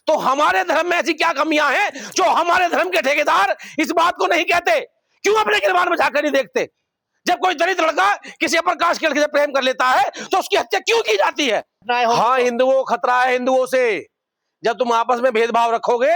तो हमारे धर्म में ऐसी क्या कमियां हैं जो हमारे धर्म के ठेकेदार इस बात को नहीं कहते? क्यों अपने गिरबान में झांककर नहीं देखते? जब कोई दलित लड़का किसी अपर कास्ट के लड़के से प्रेम कर लेता है तो उसकी हत्या क्यों की जाती है? हाँ, हिंदुओं को खतरा है हिंदुओं से। जब तुम आपस में भेदभाव रखोगे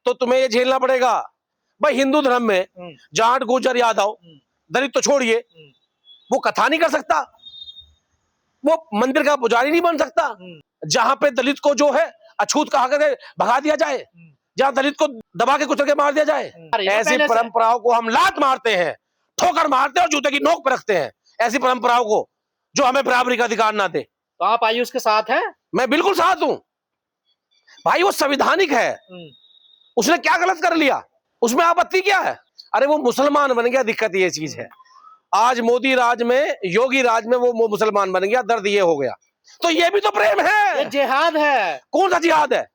तो तुम्हें ये झेलना पड़ेगा। भाई हिंदू धर्म में जाट गुर्जर यादव दलित तो छोड़िए, वो कथा नहीं कर सकता, वो मंदिर का पुजारी नहीं बन सकता। जहां पे दलित को जो है अछूत कहा करके भगा दिया जाए, जहां दलित को दबा के कुचल के मार दिया जाए, ऐसी परंपराओं को हम लात मारते हैं, ठोकर मारते हैं और जूते की नोक पे रखते हैं। ऐसी परंपराओं को जो हमें बराबरी का अधिकार ना दे। तो आप आयुष के साथ हैं? मैं बिल्कुल साथ हूं भाई, वो संवैधानिक है। उसने क्या गलत कर लिया? उसमें आपत्ति क्या है? अरे वो मुसलमान बन गया, दिक्कत ये चीज है। आज मोदी राज में, योगी राज में वो मुसलमान बन गया, दर्द ये हो गया। तो ये भी तो प्रेम है, ये जिहाद है। कौन सा जिहाद है?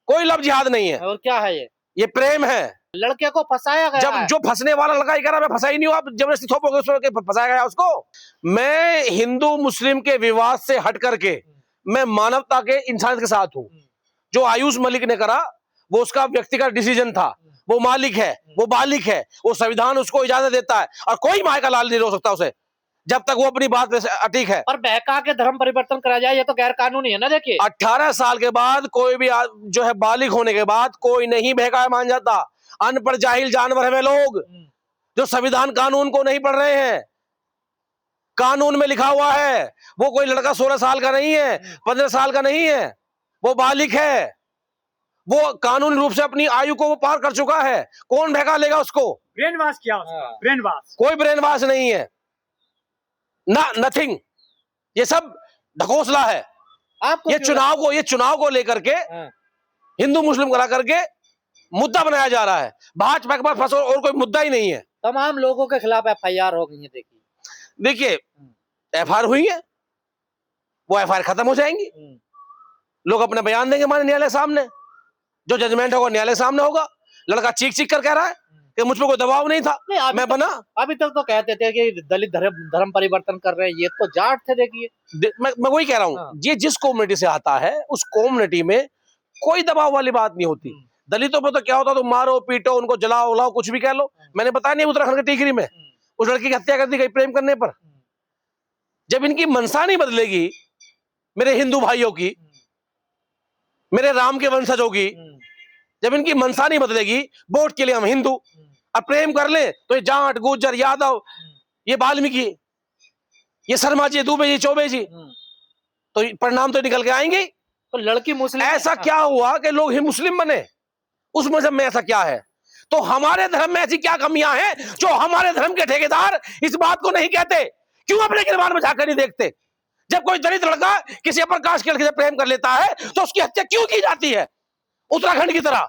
कोई लव जिहाद नहीं है। और क्या है? ये प्रेम है। लड़के को फंसाया गया जब है। जो फंसने वाला लड़का ही कह रहा मैं फंसा ही नहीं हूं, आप जबरदस्ती थोपोगे उसको, फंसाया गया उसको। मैं हिंदू मुस्लिम के विवाद से हट करके मैं मानवता के इंसान के साथ हूं। जो आयुष मलिक ने करा वो उसका व्यक्तिगत डिसीजन था, वो मालिक है, वो बालिक है, वो संविधान उसको इजाजत देता है और कोई माय का लाल नहीं रोक सकता उसे, जब तक वो अपनी बात पे अटीक है। पर बहका के धर्म परिवर्तन करा जाए ये तो गैर कानूनी है ना। देखिए 18 साल के बाद कोई भी जो है बालिग होने के बाद कोई नहीं बहकाया मान जाता। अनपढ़ जाहिल जानवर है वे लोग जो संविधान कानून को नहीं पढ़ रहे हैं। कानून में लिखा हुआ है वो कोई लड़का 16 साल का नहीं है, 15 साल का नहीं है, वो बालिग है, वो कानूनी रूप से अपनी आयु को वो पार कर चुका है। कौन बहका लेगा उसको? ब्रेन वॉश किया उसको। ब्रेन वॉश, कोई ब्रेन वॉश नहीं है ना, नथिंग। ये सब ढकोसला है। ये चुनाव को लेकर के हिंदू मुस्लिम करा करके मुद्दा बनाया जा रहा है। भाजपा के पास फंसो और कोई मुद्दा ही नहीं है। तमाम लोगों के खिलाफ FIR हो गई है। देखिए FIR हुई है, वो FIR खत्म हो जाएंगी, लोग अपने बयान देंगे माने न्यायालय सामने, जो जजमेंट होगा न्यायालय सामने होगा। लड़का चीख चीख कर कह रहा है कि मुझ पर कोई दबाव नहीं था, मैं बना। अभी तक तो कहते थे कि दलित धर्म परिवर्तन कर रहे हैं, ये तो जाट थे। देखिए मैं वही कह रहा हूँ, ये जिस कम्युनिटी से आता है उस कम्युनिटी में कोई दबाव वाली बात नहीं होती। दलितों पर तो क्या होता, तुम मारो पीटो उनको, जलाओ उलाओ, कुछ भी कह लो। मैंने बताया नहीं उत्तराखंड के टीकरी में उस लड़की की हत्या कर दी गई प्रेम करने पर। जब इनकी मनसा नहीं बदलेगी, मेरे हिंदू भाइयों की, मेरे राम के वंशजों की, जब इनकी मनसा नहीं बदलेगी, वोट के लिए हम हिंदू अब प्रेम कर ले तो ये जाट गुर्जर यादव, ये वाल्मीकि, ये शर्मा जी, दुबे जी, चौबे जी, तो परिणाम तो निकल के आएंगे। तो लड़की मुस्लिम, ऐसा क्या हुआ कि लोग ही मुस्लिम बने? उस मजहब में ऐसा क्या है? तो हमारे धर्म में ऐसी क्या कमियां हैं जो हमारे धर्म के ठेकेदार इस बात को नहीं कहते? क्यों अपने गिरबान में झांककर नहीं देखते? जब कोई दलित लड़का किसी अपर कास्ट के लड़के से प्रेम कर लेता है तो उसकी हत्या क्यों की जाती है उत्तराखंड की तरह?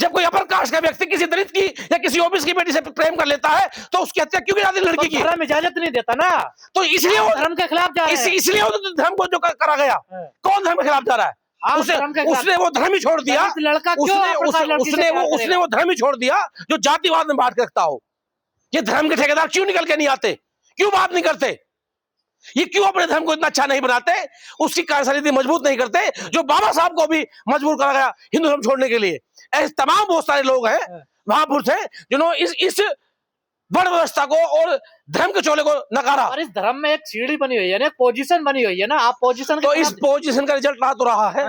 जब कोई अपर कास्ट का व्यक्ति किसी दलित की या किसी ओबीसी की बेटी से प्रेम कर लेता है तो उसकी हत्या क्यों की जाती है लड़की की? धर्म इजाजत नहीं देता ना, तो इसलिए वो धर्म के खिलाफ जा रहा है। इसलिए वो धर्म को जो करा गया, कौन धर्म के खिलाफ जा रहा है? उसने वो धर्म ही छोड़ दिया। लड़का उसने वो धर्म ही छोड़ दिया जो जातिवाद में बात रखता हो। ये धर्म के ठेकेदार क्यों निकल के नहीं आते? क्यों बात नहीं करते? ये क्यों अपने धर्म को इतना अच्छा नहीं बनाते? उसकी कार्यशैली मजबूत नहीं करते जो बाबा साहब को भी मजबूर करा गया हिंदू धर्म छोड़ने के लिए। ऐसे तमाम बहुत सारे लोग हैं, महापुरुष हैं, जिन्होंने इस वर्ण व्यवस्था को और धर्म के चोले को नकारा। और इस धर्म में एक सीढ़ी बनी हुई है ना, पोजीशन बनी हुई है ना। आप पोजीशन, तो इस पोजीशन का रिजल्ट आ तो रहा है।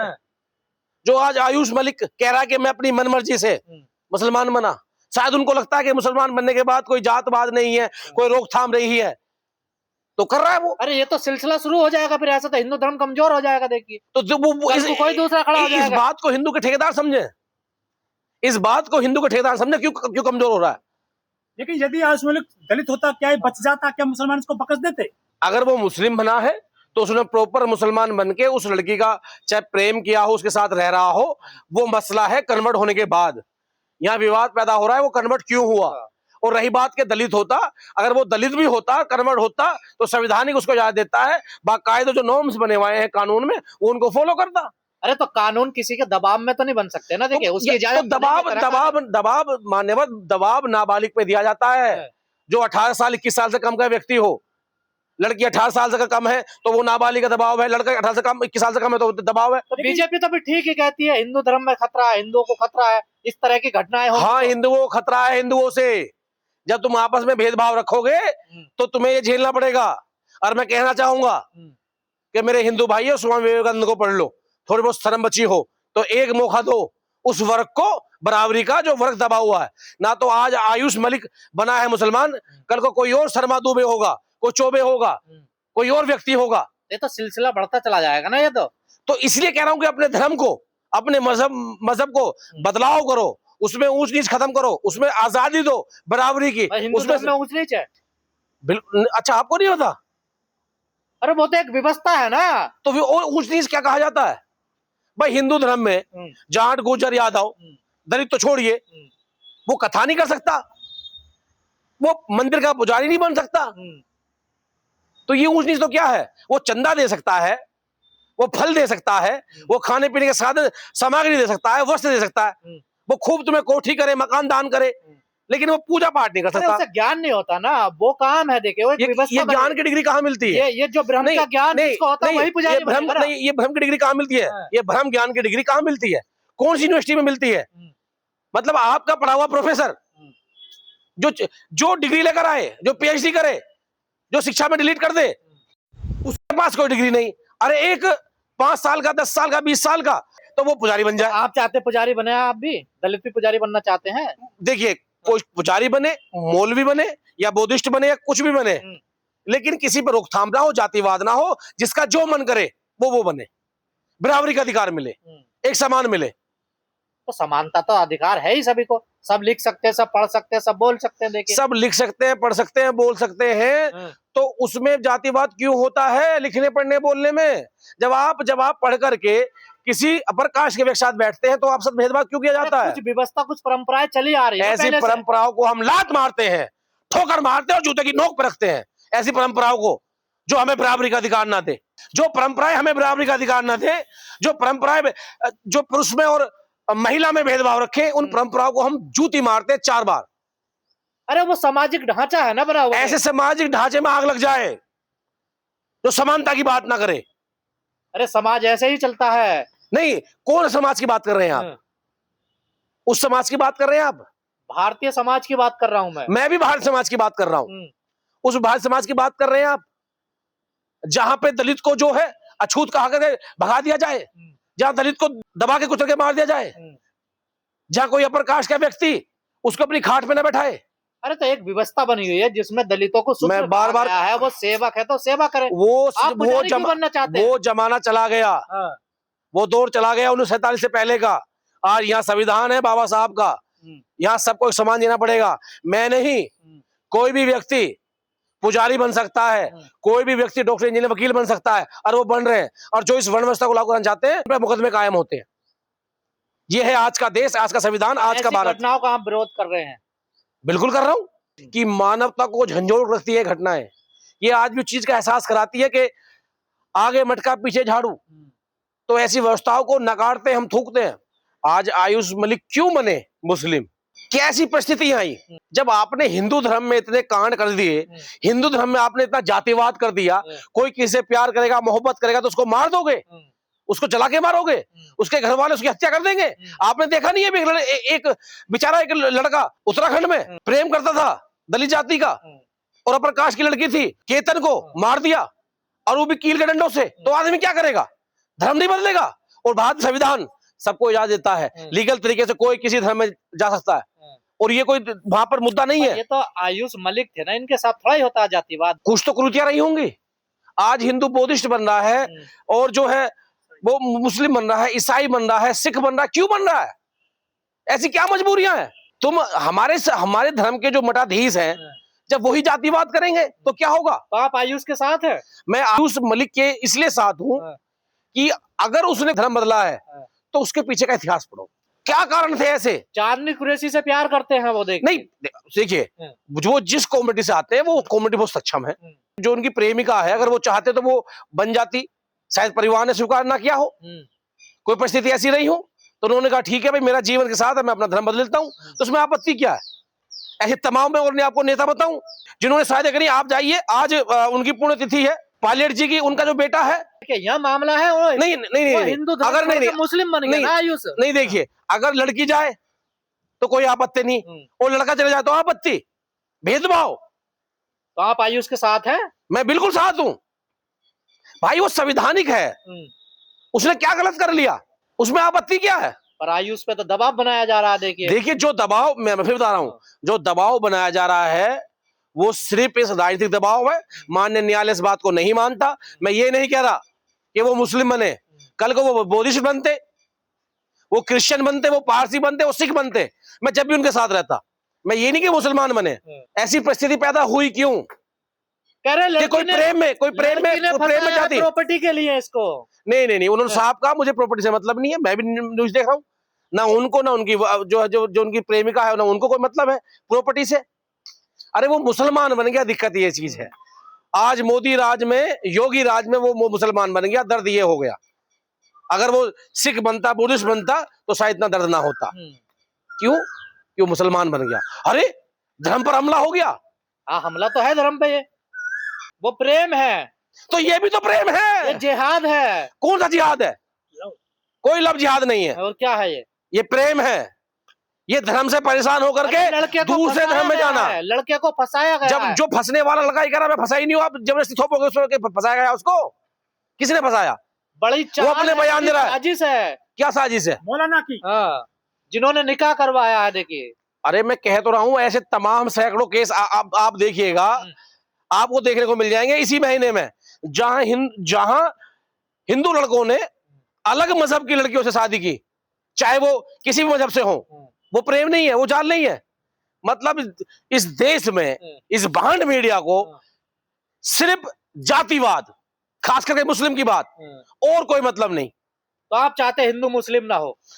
जो आज आयुष मलिक कह रहा है कि मैं अपनी मनमर्जी से मुसलमान बना, शायद उनको लगता है कि मुसलमान बनने के बाद कोई जातवाद नहीं है, कोई रोकथाम रही है, तो कर रहा है वो। अरे ये तो सिलसिला शुरू हो जाएगा, फिर ऐसा तो हिंदू धर्म कमजोर हो जाएगा। देखिए तो कोई दूसरा खड़ा हो जाएगा। इस बात को हिंदू के ठेकेदार समझे, इस बात को हिंदू के ठेकेदार समझे क्यों कमजोर हो रहा है। लेकिन यदि आयुष मलिक दलित होता, क्या बच जाता? क्या मुसलमान इसको बकस देते? अगर वो मुस्लिम बना है तो उसने प्रॉपर मुसलमान बन के उस लड़की का चाहे प्रेम किया हो, उसके साथ रह रहा हो, वो मसला है कन्वर्ट होने के बाद। यहाँ विवाद पैदा हो रहा है वो कन्वर्ट क्यों हुआ। और रही बात के दलित होता, अगर वो दलित भी होता, कन्वर्ट होता, तो संवैधानिक उसको इजाजत देता है, बाकायदे जो नॉर्म्स बने हुए हैं कानून में वो उनको फॉलो करता। अरे तो कानून किसी के दबाव में तो नहीं बन सकते ना। देखिए उसकी इजाजत, दबाव मान्यवर दबाव नाबालिग पे दिया जाता है जो 18 साल 21 साल से कम का व्यक्ति हो। लड़की 18 साल से कम है तो वो नाबालिग का दबाव है, लड़का 18 से कम 21 साल से कम है तो दबाव है। तो बीजेपी तो भी ठीक ही कहती है, हिंदू धर्म में खतरा है, हिंदुओं को खतरा है, इस तरह की घटनाएं हो। हाँ, हिंदुओं को खतरा है हिंदुओं से। जब तुम आपस में भेदभाव रखोगे तो तुम्हें ये झेलना पड़ेगा। और मैं कहना चाहूंगा कि मेरे हिंदू भाइयों, स्वामी विवेकानंद को पढ़ लो, थोड़ी बहुत शर्म बची हो तो एक मौका दो उस वर्ग को बराबरी का जो वर्ग दबा हुआ है। ना तो आज आयुष मलिक बना है मुसलमान, कल को कोई और शर्मा दुबे होगा, कोई चौबे होगा, कोई और व्यक्ति होगा। ये तो सिलसिला बढ़ता चला जाएगा ना। ये तो इसलिए कह रहा हूं कि अपने धर्म को, अपने मजहब को बदलाव करो, उसमें ऊंच नीच खत्म करो, उसमें आजादी दो बराबरी की। उसमें ऊंच नीच है बिल्कुल। अच्छा, आपको नहीं पता? अरे वो तो एक व्यवस्था है ना। तो फिर और ऊंच नीच क्या कहा जाता है भाई? हिंदू धर्म में जाट गुर्जर यादव दलित तो छोड़िए, वो कथा नहीं कर सकता, वो मंदिर का पुजारी नहीं बन सकता, तो ये ऊंच नीच तो क्या है? वो चंदा दे सकता है, वो फल दे सकता है, वो खाने पीने के साधन सामग्री दे सकता है, वस्त्र दे सकता है, वो खूब तुम्हें कोठी करे, मकान दान करे, लेकिन वो पूजा पाठ नहीं कर सकता। उसे ज्ञान नहीं होता ना, वो काम है। देखिए वो ये ज्ञान की डिग्री कहाँ मिलती है? ये जो ब्रह्म का ज्ञान जिसको होता है वही पुजारी बनेगा ना। ये भ्रम की डिग्री कहाँ मिलती है? ये भ्रम ज्ञान की डिग्री कहाँ मिलती है? कौन सी यूनिवर्सिटी में मिलती है? मतलब आपका पढ़ा हुआ प्रोफेसर जो डिग्री लेकर आए, जो पीएचडी करे, जो शिक्षा में डिलीट कर दे, उसके पास कोई डिग्री नहीं। अरे एक 5 साल का, 10 साल का, 20 साल का, तो वो पुजारी बन जाए। आप चाहते पुजारी बने? आप भी दलित भी पुजारी बनना चाहते हैं? देखिए, कोई पुजारी बने, मौलवी बने या बुद्धिस्ट बने या कुछ भी बने, लेकिन किसी पर रोकथाम ना हो, जातिवाद ना हो, जिसका जो मन करे वो बने, बराबरी का अधिकार मिले, एक समान मिले। तो समानता तो अधिकार है ही सभी को, सब लिख सकते हैं, सब पढ़ सकते हैं, सब बोल सकते हैं। देखिए, सब लिख सकते हैं, पढ़ सकते हैं, बोल सकते हैं, तो उसमें जातिवाद क्यों होता है लिखने पढ़ने बोलने में? जब आप पढ़ करके किसी अपर कास्ट के साथ बैठते हैं तो आप सब भेदभाव क्यों किया जाता है? कुछ व्यवस्था, कुछ परंपराएं चली आ रही है। ऐसी परंपराओं को हम लात मारते हैं, ठोकर मारते हैं और जूते की नोक पर रखते हैं। ऐसी परंपराओं को जो हमें बराबरी का अधिकार ना दे, जो परंपराएं हमें बराबरी का अधिकार ना दे, जो परंपराएं जो पुरुष में और महिला में भेदभाव रखे, उन परंपराओं को हम जूती मारते हैं 4 बार। अरे वो सामाजिक ढांचा है ना बना हुआ। ऐसे सामाजिक ढांचे में आग लग जाए जो समानता की बात ना करे। अरे समाज ऐसे ही चलता है। नहीं, कौन समाज की बात कर रहे हैं आप? उस समाज की बात कर रहे हैं आप? भारतीय समाज की बात कर रहा हूं मैं भी भारतीय समाज की बात कर रहा हूं। उस भारतीय समाज की बात कर रहे हैं आप जहां पे दलित को जो है अछूत कहा करके भगा दिया जाए, जहां दलित को दबा के कुचल के मार दिया जाए, जहां कोई अपर कास्ट का व्यक्ति उसको अपनी खाट में न बैठाए। अरे तो एक व्यवस्था बनी हुई है जिसमें दलितों को मैं बार-बार है, वो सेवक है तो सेवा करे। बनना चाहते हैं? वो जमाना चला गया, वो दौर चला गया 1947 से पहले का। आज यहाँ संविधान है बाबा साहब का, यहाँ सबको एक समान देना पड़ेगा। मैं नहीं, कोई भी व्यक्ति पुजारी बन सकता है, कोई भी व्यक्ति डॉक्टर, इंजीनियर, वकील बन सकता है, और वो बन रहे हैं। और जो इस वर्ण व्यवस्था को लागू करना चाहते हैं, मुकदमे कायम होते हैं। ये है आज का देश, आज का संविधान, आज का भारत। घटनाओं का आप विरोध कर रहे हैं? बिल्कुल कर रहा हूं कि मानवता को झंझोड़ रखती है घटनाएं। ये आज भी चीज का एहसास कराती है कि आगे मटका पीछे झाड़ू। तो ऐसी व्यवस्थाओं को नकारते, हम थूकते हैं। आज आयुष मलिक क्यों बने मुस्लिम? कैसी परिस्थिति आई जब आपने हिंदू धर्म में इतने कांड कर दिए, हिंदू धर्म में आपने इतना जातिवाद कर दिया। कोई किसी से प्यार करेगा, मोहब्बत करेगा तो उसको मार दोगे, उसको जला के मारोगे, उसके घर वाले उसकी हत्या कर देंगे। आपने देखा नहीं है एक बेचारा एक लड़का उत्तराखंड में प्रेम करता था दलित जाति का, और अपर कास्ट की लड़की थी, केतन को मार दिया, और वो भी कील के डंडों से। तो आदमी क्या करेगा? धर्म नहीं बदलेगा। और भारतीय संविधान सबको इजाजत देता है, लीगल तरीके से कोई किसी धर्म में जा सकता है, और ये कोई वहां पर मुद्दा नहीं है। ये तो आयुष मलिक थे ना, इनके साथ थोड़ा ही होता है जातिवाद। कुछ तो कुरीतियां रही होंगी। आज हिंदू बुद्धिस्ट बन रहा है, और जो है वो मुस्लिम बन रहा है, ईसाई बन रहा है, सिख बन रहा है। क्यों बन रहा है? ऐसी क्या मजबूरियां हैं? तुम हमारे धर्म के जो मठाधीश हैं, जब वही जातिवाद करेंगे तो क्या होगा? तो आप आयुष के साथ है? मैं आयुष मलिक के इसलिए साथ हूं कि अगर उसने धर्म बदला है तो उसके पीछे का इतिहास पढ़ो, क्या कारण थे ऐसे। चांदनी कुरैशी से प्यार करते हैं वो, नहीं देखिए, वो जिस कम्युनिटी से आते हैं वो कम्युनिटी बहुत सक्षम है। जो उनकी प्रेमिका है, अगर वो चाहते तो वो बन जाती, शायद परिवार ने स्वीकार ना किया हो, कोई परिस्थिति ऐसी रही हो, तो उन्होंने कहा ठीक है भाई, मेरा जीवन के साथ है, मैं अपना धर्म बदल लेता हूं, तो उसमें आपत्ति क्या है? ऐसे तमाम मैं और आपको नेता बताऊं जिन्होंने शादी करी, आप जाइए, आज उनकी पुण्यतिथि है पायलट जी की, उनका जो बेटा है, देखिए यह मामला है वो नहीं नहीं नहीं, वो नहीं, हिंदू धर्म अगर छोड़ नहीं के मुस्लिम बन गया नहीं, ना आयुष। नहीं, देखिए अगर लड़की जाए तो कोई आपत्ति नहीं, और लड़का चले जाए तो आपत्ति, भेदभाव। तो आप आयुष के साथ हैं? मैं बिल्कुल साथ हूं भाई, वो संविधानिक है, उसने क्या गलत कर लिया, उसमें आपत्ति क्या है? पर आयुष पे तो दबाव बनाया जा रहा है। देखिए देखिए जो दबाव, मैं फिर बता रहा हूं, जो दबाव बनाया जा रहा है वो सिर्फ इस राजनीतिक दबाव है। माननीय न्यायालय इस बात को नहीं मानता। मैं ये नहीं कह रहा कि वो मुस्लिम बने, कल को वो बौद्धिस्ट बनते, वो क्रिश्चियन बनते, वो पारसी बनते, वो सिख बनते, मैं जब भी उनके साथ रहता। मैं ये नहीं कि मुसलमान बने। ऐसी परिस्थिति पैदा हुई क्यों? कह रहे कि कोई प्रेम में जाती, प्रॉपर्टी के लिए इसको। नहीं नहीं नहीं, उन्होंने साहब कहा मुझे प्रॉपर्टी से मतलब नहीं है, मैं भी न्यूज देख रहा हूं, ना उनको ना उनकी जो जो जो उनकी प्रेमिका है ना उनको कोई मतलब है प्रॉपर्टी से। अरे वो मुसलमान बन गया, दिक्कत ये चीज है। आज मोदी राज में, योगी राज में वो मुसलमान बन गया, दर्द ये हो गया। अगर वो सिख बनता, बुद्धिस्ट बनता तो शायद इतना दर्द ना होता। क्यों? क्यों मुसलमान बन गया। अरे धर्म पर हमला हो गया। हाँ हमला तो है धर्म पे, ये वो प्रेम है, तो ये भी तो प्रेम ये है। जिहाद है। कौन सा जिहाद है? कोई लफ्ज जिहाद नहीं है, और क्या है ये प्रेम है। ये धर्म से परेशान होकर के लड़के को दूसरे धर्म में जाना, लड़के को फंसाया गया जब है। जो फंसने वाला लड़का ही कह रहा मैं फंसा ही नहीं हूं, आप जबरदस्ती थोपोगे उसको, फंसाया गया उसको? किसने फंसाया? बड़ी वो अपने बयान दे रहा है। साजिश है। क्या साजिश है? मौलाना की। हाँ जिन्होंने निकाह करवाया है। देखिए अरे मैं कह तो रहा हूं, ऐसे तमाम सैकड़ों केस आप देखिएगा, आपको देखने को मिल जाएंगे इसी महीने में, जहां हिंदू लड़कों ने अलग मजहब की लड़कियों से शादी की, चाहे वो किसी भी मजहब से हो। वो प्रेम नहीं है, वो जाल नहीं है। मतलब इस देश में, इस भांड मीडिया को सिर्फ जातिवाद, खास करके मुस्लिम की बात, और कोई मतलब नहीं। तो आप चाहते हिंदू मुस्लिम ना हो?